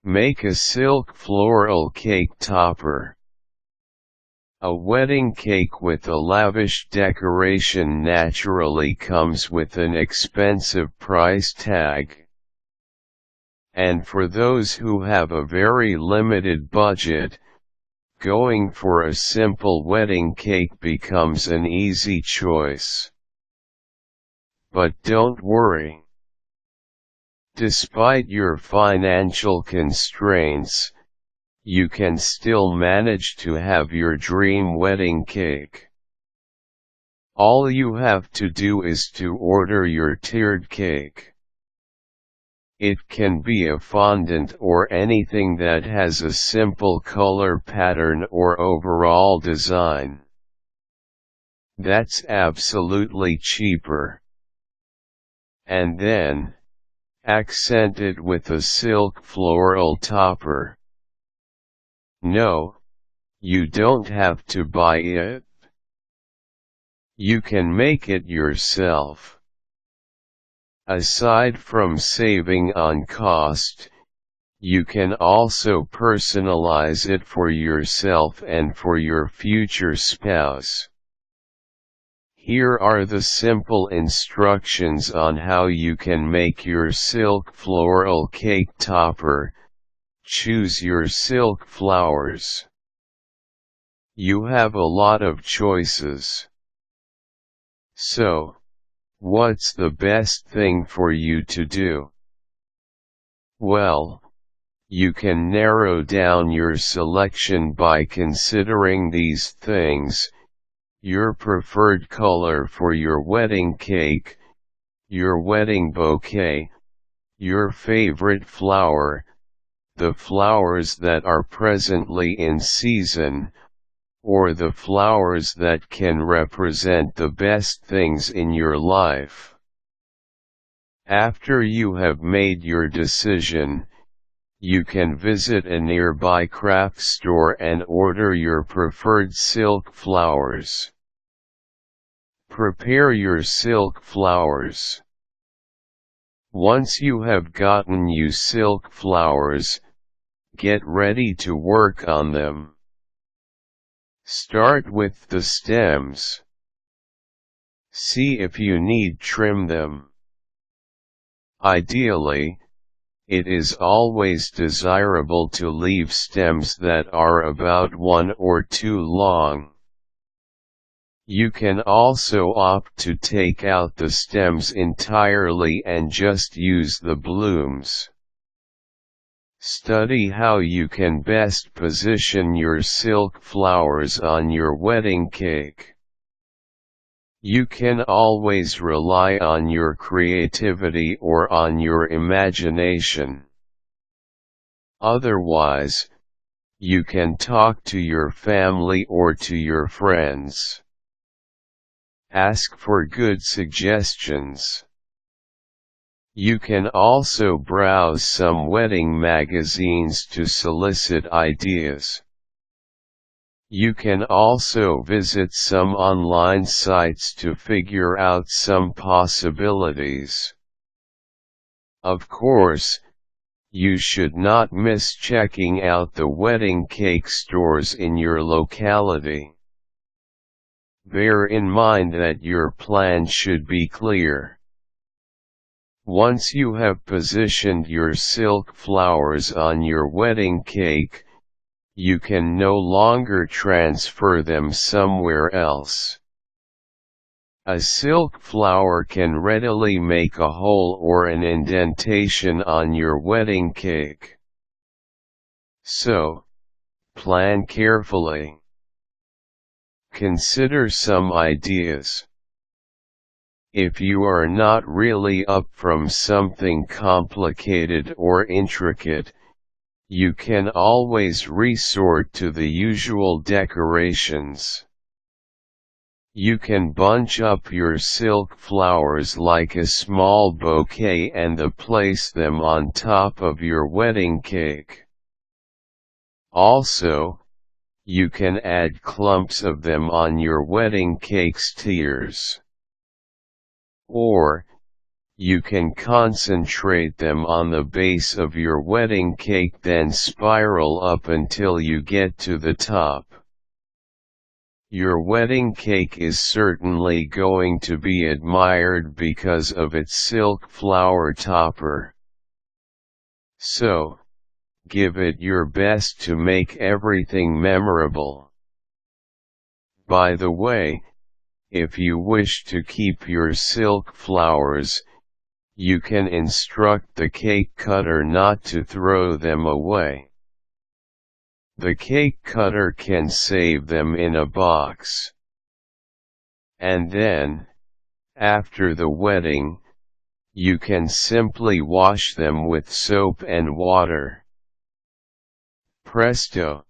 Make a silk floral cake topper. A wedding cake with a lavish decoration naturally comes with an expensive price tag. And for those who have a very limited budget, going for a simple wedding cake becomes an easy choice. But don't worry. Despite your financial constraints, you can still manage to have your dream wedding cake. All you have to do is to order your tiered cake. It can be a fondant or anything that has a simple color pattern or overall design. That's absolutely cheaper. And then, accent it with a silk floral topper. No, you don't have to buy it. You can make it yourself. Aside from saving on cost, you can also personalize it for yourself and for your future spouse. Here are the simple instructions on how you can make your silk floral cake topper. Choose your silk flowers. You have a lot of choices. So, what's the best thing for you to do? Well, you can narrow down your selection by considering these things: your preferred color for your wedding cake, your wedding bouquet, your favorite flower, the flowers that are presently in season, or the flowers that can represent the best things in your life. After you have made your decision, you can visit a nearby craft store and order your preferred silk flowers. Prepare your silk flowers. Once you have gotten your silk flowers, get ready to work on them. Start with the stems. See if you need trim them. Ideally, it is always desirable to leave stems that are about 1 or 2 long. You can also opt to take out the stems entirely and just use the blooms. Study how you can best position your silk flowers on your wedding cake. You can always rely on your creativity or on your imagination. Otherwise, you can talk to your family or to your friends. Ask for good suggestions. You can also browse some wedding magazines to solicit ideas. You can also visit some online sites to figure out some possibilities. Of course, you should not miss checking out the wedding cake stores in your locality. Bear in mind that your plan should be clear. Once you have positioned your silk flowers on your wedding cake, you can no longer transfer them somewhere else. A silk flower can readily make a hole or an indentation on your wedding cake. So, plan carefully. Consider some ideas. If you are not really up from something complicated or intricate, you can always resort to the usual decorations. You can bunch up your silk flowers like a small bouquet and place them on top of your wedding cake. Also, you can add clumps of them on your wedding cake's tiers. Or, You can concentrate them on the base of your wedding cake, then spiral up until you get to the top. Your wedding cake is certainly going to be admired because of its silk flower topper. So, give it your best to make everything memorable. By the way, if you wish to keep your silk flowers, you can instruct the cake cutter not to throw them away. The cake cutter can save them in a box. And then, after the wedding, you can simply wash them with soap and water. Presto!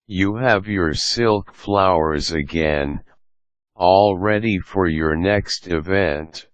You have your silk flowers again, all ready for your next event.